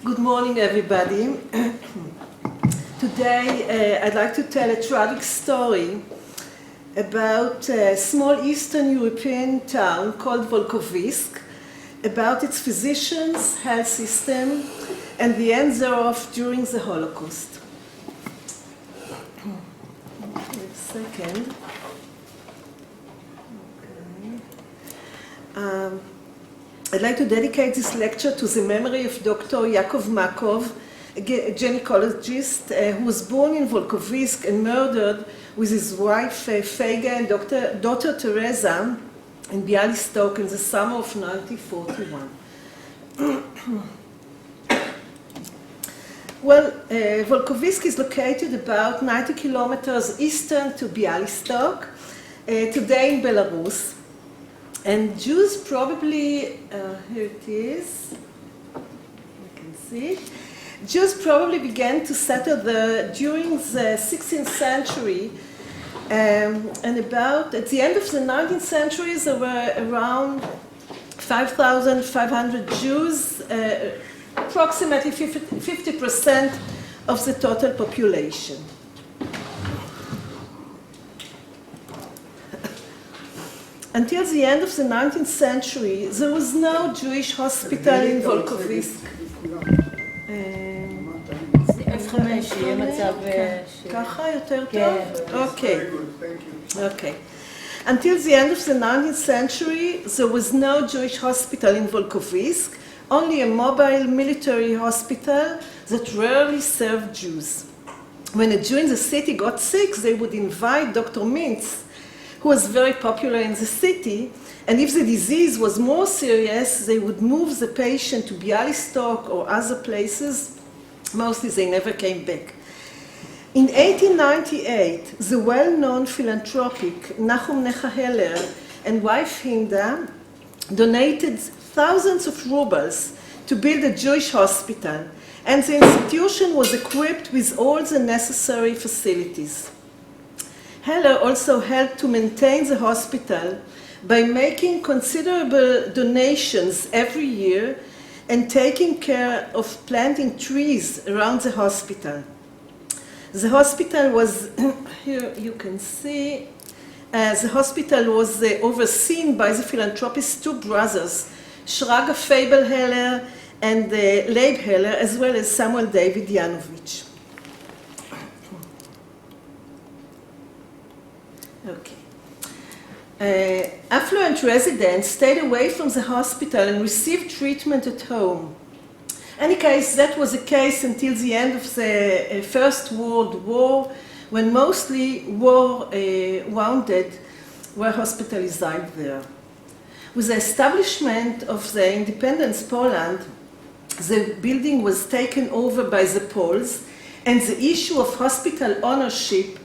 Good morning, everybody. Today, I'd like to tell a tragic story about a small Eastern European town called Volkowisk, about its physicians, health system, and the end thereof during the Holocaust. Wait a second. Okay. I'd like to dedicate this lecture to the memory of Dr. Yakov Makov, a gynecologist who was born in Volkowisk and murdered with his wife Fega and daughter Teresa in Bialystok in the summer of 1941. Well, Volkowisk is located about 90 kilometers eastern to Bialystok, today in Belarus. And Jews probably, here it is, you can see it. Jews probably began to settle there during the 16th century, and about at the end of the 19th century there were around 5,500 Jews, approximately 50% of the total population. Until the end of the 19th century, there was no Jewish hospital in Volkowisk. ככה יותר טוב? Okay. Until the end of the 19th century, there was no Jewish hospital in Volkowisk, only a mobile military hospital that rarely served Jews. When a Jew in the city got sick, they would invite Dr. Mintz, who was very popular in the city, and if the disease was more serious, they would move the patient to Bialystok or other places. Mostly they never came back. In 1898, the well-known philanthropic Nahum Heller and wife Hinda donated thousands of rubles to build a Jewish hospital, and the institution was equipped with all the necessary facilities. Heller also helped to maintain the hospital by making considerable donations every year and taking care of planting trees around the hospital. The hospital was, here you can see, the hospital was overseen by the philanthropist's two brothers, Shraga Fabel Heller and Leib Heller, as well as Samuel David Yanovich. Okay. Affluent residents stayed away from the hospital and received treatment at home. In any case, that was the case until the end of the First World War, when mostly war-wounded were hospitalized there. With the establishment of the independence Poland, the building was taken over by the Poles, and the issue of hospital ownership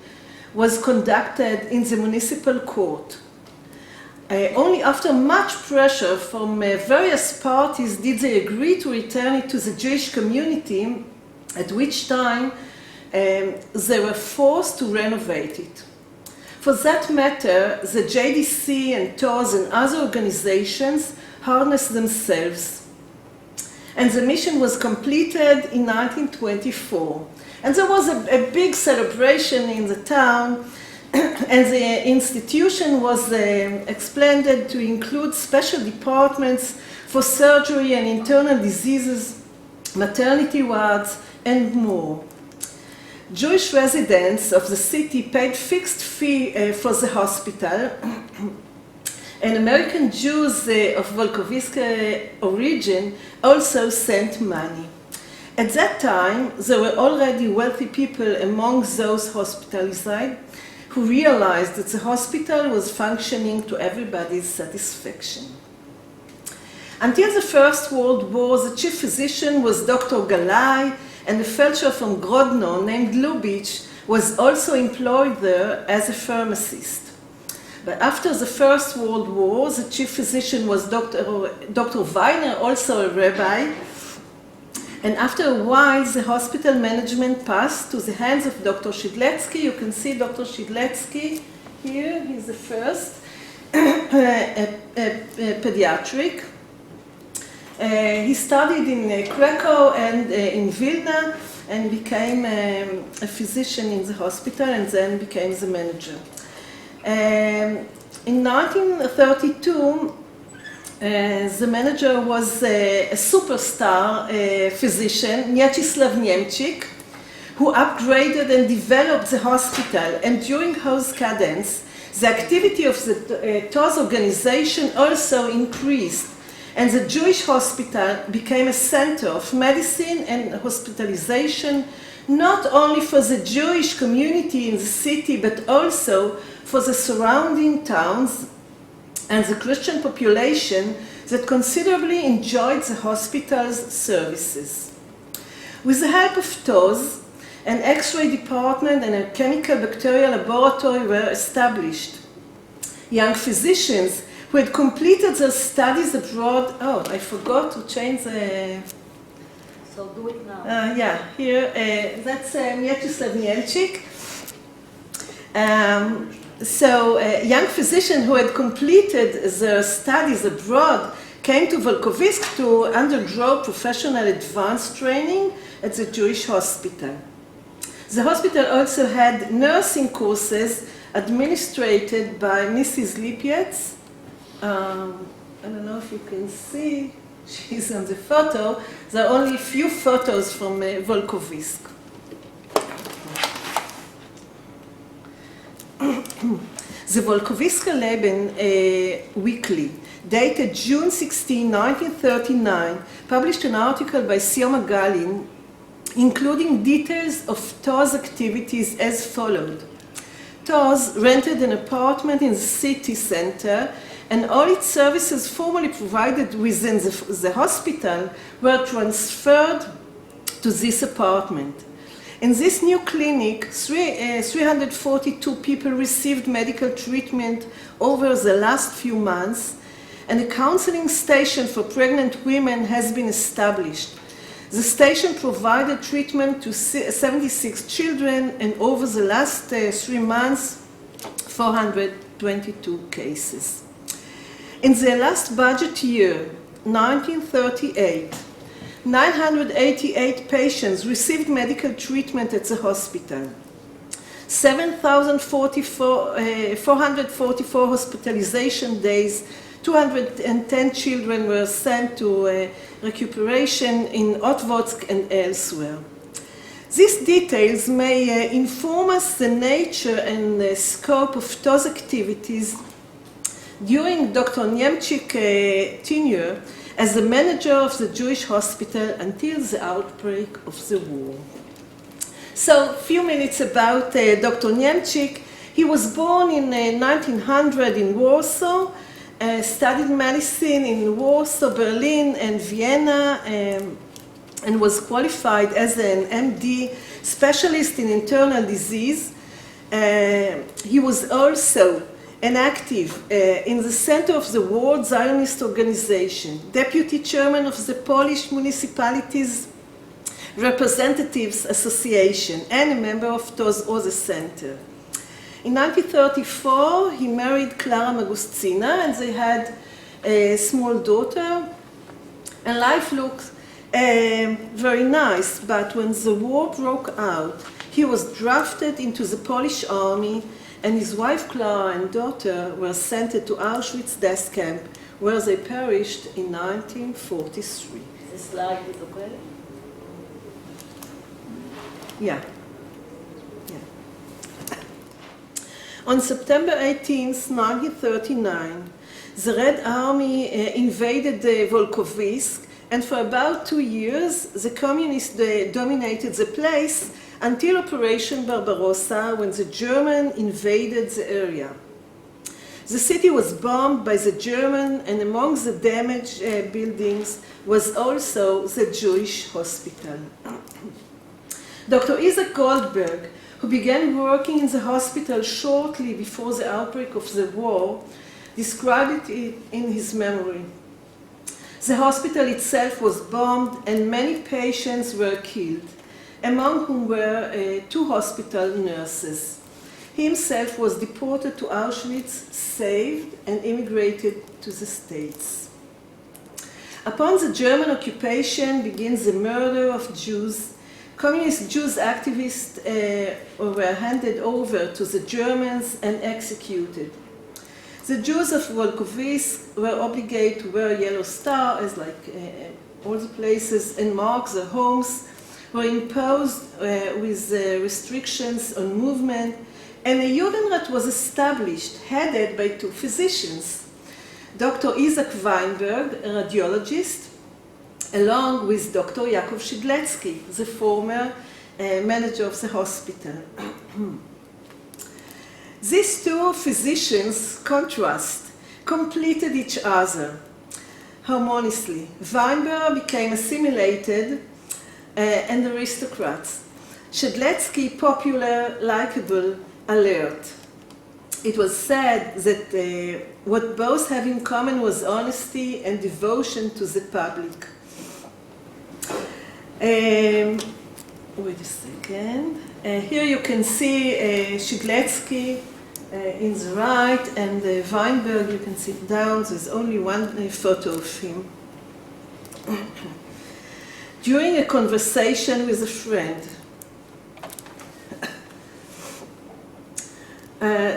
was conducted in the municipal court. Only after much pressure from various parties did they agree to return it to the Jewish community, at which time they were forced to renovate it. For that matter, the JDC and TOS and other organizations harnessed themselves. And the mission was completed in 1924. And there was a big celebration in the town, and the institution was expanded to include special departments for surgery and internal diseases, maternity wards, and more. Jewish residents of the city paid fixed fee for the hospital, and American Jews of Volkowisk origin also sent money. At that time, there were already wealthy people among those hospitalized who realized that the hospital was functioning to everybody's satisfaction. Until the First World War, the chief physician was Dr. Galai, and a fellow from Grodno named Lubitsch was also employed there as a pharmacist. But after the First World War, the chief physician was Dr. Weiner, also a rabbi. And after a while, the hospital management passed to the hands of Dr. Shidletsky. You can see Dr. Shidletsky here. He's the first, a pediatric. He studied in Krakow and in Vilna and became a physician in the hospital and then became the manager. In 1932, the manager was a superstar physician, Mieczysław Niemczyk, who upgraded and developed the hospital, and during his cadence, the activity of the TOS organization also increased, and the Jewish hospital became a center of medicine and hospitalization, not only for the Jewish community in the city, but also for the surrounding towns and the Christian population that considerably enjoyed the hospital's services. With the help of TOS, an X-ray department and a chemical bacterial laboratory were established. Young physicians who had completed their studies abroad, oh, I forgot to change the... So do it now. Yeah, here, that's Mieczysław Niemczyk. Young physicians who had completed their studies abroad came to Volkowisk to undergo professional advanced training at the Jewish hospital. The hospital also had nursing courses administered by Mrs. Lipiec. I don't know if you can see, she's on the photo. There are only a few photos from Volkowisk. The Volkowisker Leben weekly, dated June 16, 1939, published an article by Sioma Galin, including details of TOS activities as followed. TOS rented an apartment in the city center, and all its services formerly provided within the hospital were transferred to this apartment. In this new clinic, 342 people received medical treatment over the last few months, and a counseling station for pregnant women has been established. The station provided treatment to 76 children, and over the last 3 months, 422 cases. In the last budget year, 1938, 988 patients received medical treatment at the hospital. 7,444 hospitalization days, 210 children were sent to recuperation in Volkowisk and elsewhere. These details may inform us the nature and the scope of TOS activities during Dr. Niemczyk's tenure as the manager of the Jewish hospital until the outbreak of the war. So, a few minutes about Dr. Niemczyk. He was born in 1900 in Warsaw, studied medicine in Warsaw, Berlin, and Vienna, and was qualified as an MD specialist in internal disease. He was also and active in the center of the World Zionist Organization, deputy chairman of the Polish Municipalities Representatives Association, and a member of TOS Other Center. In 1934, he married Clara Magustina, and they had a small daughter, and life looked very nice, but when the war broke out, he was drafted into the Polish army, and his wife Clara and daughter were sent to Auschwitz death camp, where they perished in 1943. The slide is okay? Yeah. On September 18, 1939, the Red Army invaded Volkowisk, and for about 2 years, the communists dominated the place until Operation Barbarossa, when the Germans invaded the area. The city was bombed by the Germans, and among the damaged buildings was also the Jewish hospital. Dr. Isaac Goldberg, who began working in the hospital shortly before the outbreak of the war, described it in his memory. The hospital itself was bombed, and many patients were killed, among whom were 2 hospital nurses. He himself was deported to Auschwitz, saved, and immigrated to the States. Upon the German occupation begins the murder of Jews. Communist Jews activists were handed over to the Germans and executed. The Jews of Volkowisk were obligated to wear a yellow star, as like all the places, and mark their homes, were imposed with restrictions on movement, and a Judenrat was established, headed by two physicians, Dr. Isaac Weinberg, a radiologist, along with Dr. Yaakov Shidletsky, the former manager of the hospital. These two physicians, contrast, completed each other harmoniously. Weinberg became assimilated and aristocrat. Shidletsky, popular, likable, alert. It was said that what both have in common was honesty and devotion to the public. Wait a second. Here you can see Shidletsky in the right, and Weinberg, you can sit down. There's only one photo of him. During a conversation with a friend,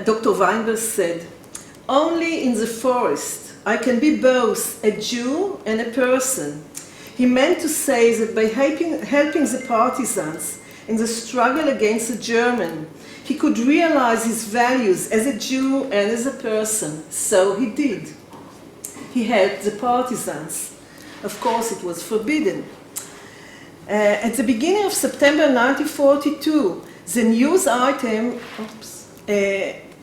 Dr. Weinberg said, "Only in the forest I can be both a Jew and a person." He meant to say that by helping the partisans in the struggle against the German, he could realize his values as a Jew and as a person. So he did. He helped the partisans. Of course, it was forbidden. At the beginning of September 1942, the news item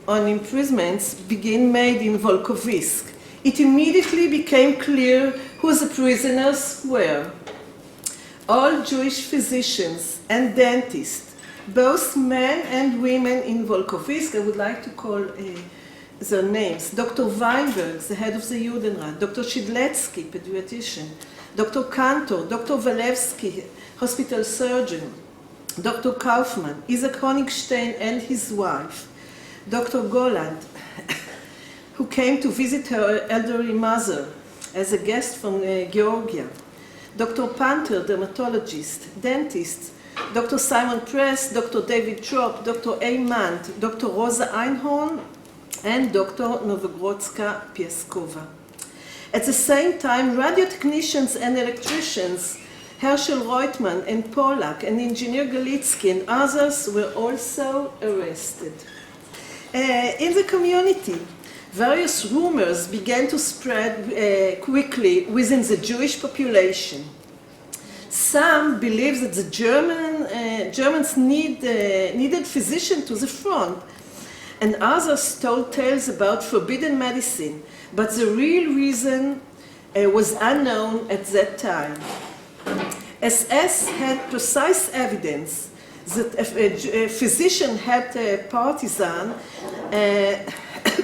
on imprisonments began made in Volkowisk. It immediately became clear who the prisoners were. All Jewish physicians and dentists, both men and women in Volkowisk. I would like to call their names. Dr. Weinberg, the head of the Judenrat, Dr. Shidletsky, pediatrician, Dr. Kantor, Dr. Walewski, hospital surgeon, Dr. Kaufman, Isaac Honigstein and his wife, Dr. Goland, who came to visit her elderly mother as a guest from Georgia, Dr. Panther, dermatologist, dentist, Dr. Simon Press, Dr. David Trop, Dr. A. Mant, Dr. Rosa Einhorn, and Dr. Novogrodska Pieskova. At the same time, radio technicians and electricians, Herschel Reutemann and Pollack, and engineer Galitsky and others were also arrested. In the community, various rumors began to spread quickly within the Jewish population. Some believed that the Germans needed physicians to the front, and others told tales about forbidden medicine, but the real reason was unknown at that time. SS had precise evidence that a physician helped a partisan,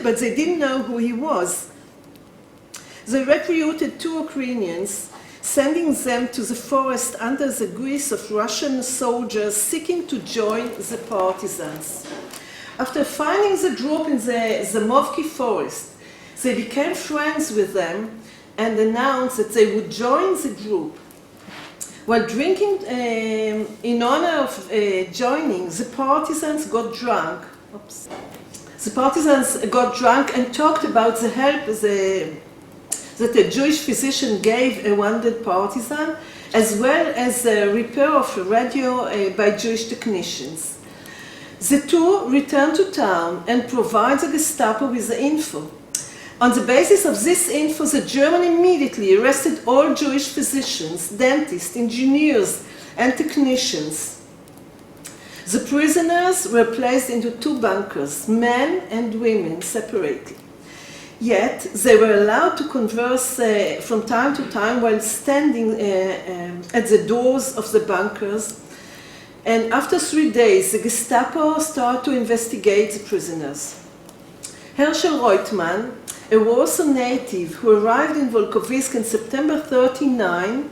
but they didn't know who he was. They recruited two Ukrainians, sending them to the forest under the guise of Russian soldiers seeking to join the partisans. After finding the group in the Zamovki forest, they became friends with them and announced that they would join the group. While drinking in honor of joining, the partisans got drunk. The partisans got drunk and talked about the help that a Jewish physician gave a wounded partisan, as well as the repair of a radio by Jewish technicians. The two returned to town and provided the Gestapo with the info. On the basis of this info, the Germans immediately arrested all Jewish physicians, dentists, engineers, and technicians. The prisoners were placed into two bunkers, men and women separately. Yet, they were allowed to converse from time to time while standing at the doors of the bunkers. And after 3 days, the Gestapo started to investigate the prisoners. Herschel Reutemann, a Warsaw native who arrived in Volkowisk in September 1939,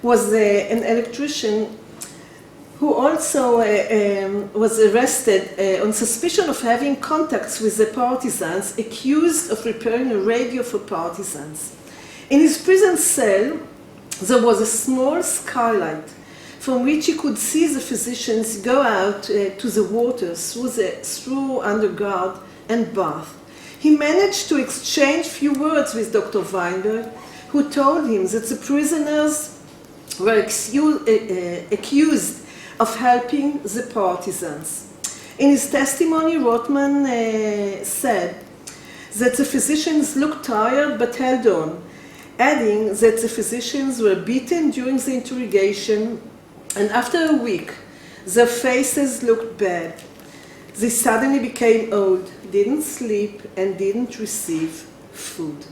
was an electrician who also was arrested on suspicion of having contacts with the partisans, accused of repairing a radio for partisans. In his prison cell, there was a small skylight from which he could see the physicians go out to the water through underguard and bath. He managed to exchange few words with Dr. Weinberg, who told him that the prisoners were accused of helping the partisans. In his testimony, Rothman said that the physicians looked tired but held on, adding that the physicians were beaten during the interrogation, and after a week, their faces looked bad. They suddenly became old, didn't sleep, and didn't receive food.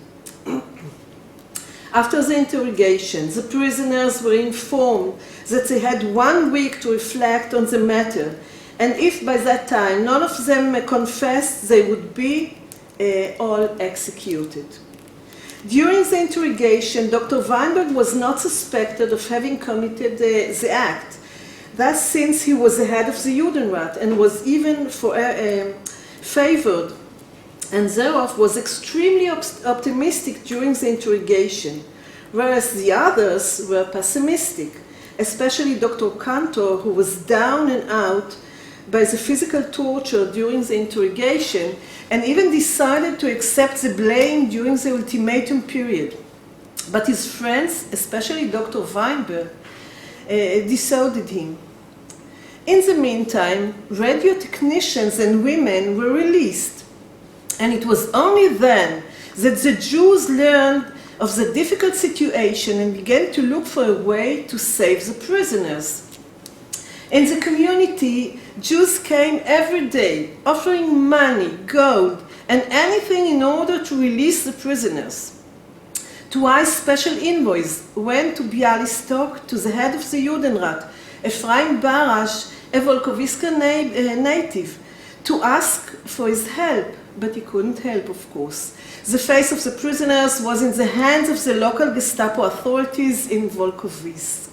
After the interrogation, the prisoners were informed that they had 1 week to reflect on the matter, and if by that time none of them confessed, they would be all executed. During the interrogation, Dr. Weinberg was not suspected of having committed the act. Thus, since he was the head of the Judenrat and was even favored, and thereof was extremely optimistic during the interrogation, whereas the others were pessimistic, especially Dr. Cantor, who was down and out by the physical torture during the interrogation, and even decided to accept the blame during the ultimatum period. But his friends, especially Dr. Weinberg, dissuaded him. In the meantime, radio technicians and women were released, and it was only then that the Jews learned of the difficult situation and began to look for a way to save the prisoners. In the community, Jews came every day, offering money, gold, and anything in order to release the prisoners. Twice special envoys went to Bialystok to the head of the Judenrat, Ephraim Barash, a Volkowisk native, to ask for his help, but he couldn't help, of course. The fate of the prisoners was in the hands of the local Gestapo authorities in Volkowisk.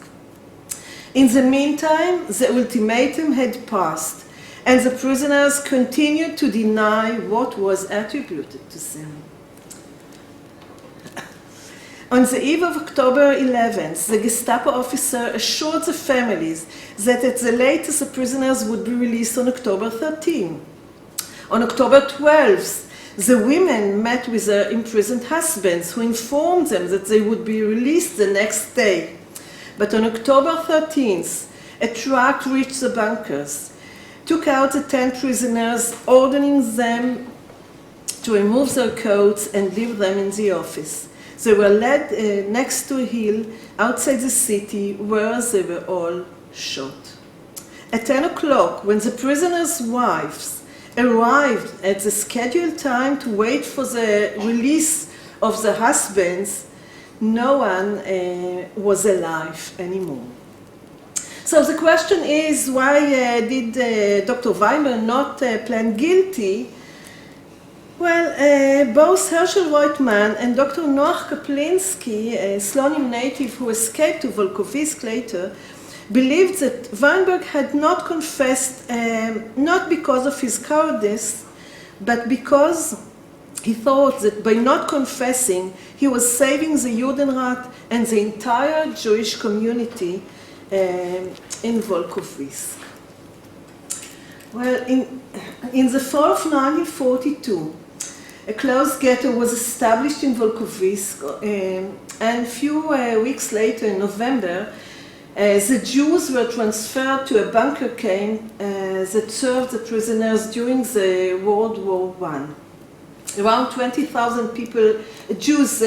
In the meantime, the ultimatum had passed, and the prisoners continued to deny what was attributed to them. On the eve of October 11th, the Gestapo officer assured the families that at the latest the prisoners would be released on October 13th. On October 12th, the women met with their imprisoned husbands, who informed them that they would be released the next day. But on October 13th, a truck reached the bunkers, took out the 10 prisoners, ordering them to remove their coats and leave them in the office. They were led next to a hill outside the city, where they were all shot. At 10 o'clock, when the prisoners' wives arrived at the scheduled time to wait for the release of the husbands, no one was alive anymore. So the question is, why did Dr. Weinberg not plead guilty? Well, both Herschel Reutemann and Dr. Noach Kaplinsky, a Slonim native who escaped to Volkowisk later, believed that Weinberg had not confessed, not because of his cowardice, but because he thought that by not confessing, he was saving the Judenrat and the entire Jewish community in Volkowisk. Well, in the fall of 1942, a closed ghetto was established in Volkowisk, and a few weeks later, in November, the Jews were transferred to a bunker camp that served the prisoners during the World War I. Around 20,000 people, Jews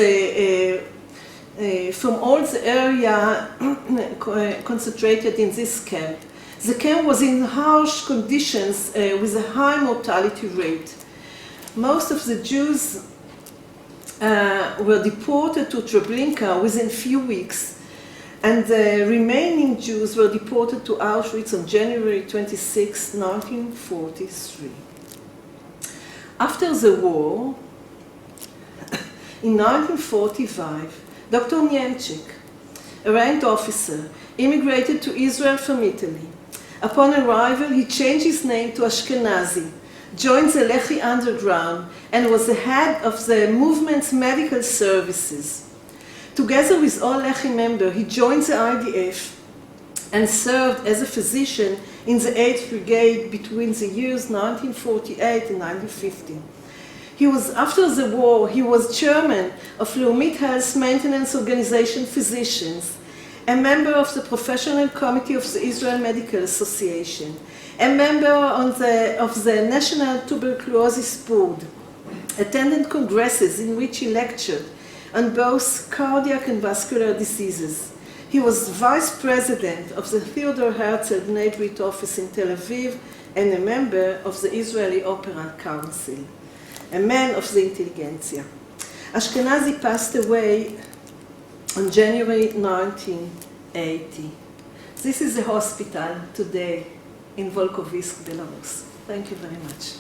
from all the area concentrated in this camp. The camp was in harsh conditions with a high mortality rate. Most of the Jews were deported to Treblinka within a few weeks, and the remaining Jews were deported to Auschwitz on January 26, 1943. After the war, in 1945, Dr. Niemczyk, a ranked officer, immigrated to Israel from Italy. Upon arrival, he changed his name to Ashkenazi, joined the Lehi underground, and was the head of the movement's medical services. Together with all Lehi members, he joined the IDF and served as a physician in the 8th Brigade between the years 1948 and 1950. After the war, he was chairman of Leumit Health Maintenance Organization Physicians, a member of the Professional Committee of the Israel Medical Association, a member of the National Tuberculosis Board, attended congresses in which he lectured on both cardiac and vascular diseases. He was vice president of the Theodor Herzl Bnei Brit office in Tel Aviv and a member of the Israeli Opera Council, a man of the intelligentsia. Ashkenazi passed away on January 1980. This is the hospital today in Volkowisk, Belarus. Thank you very much.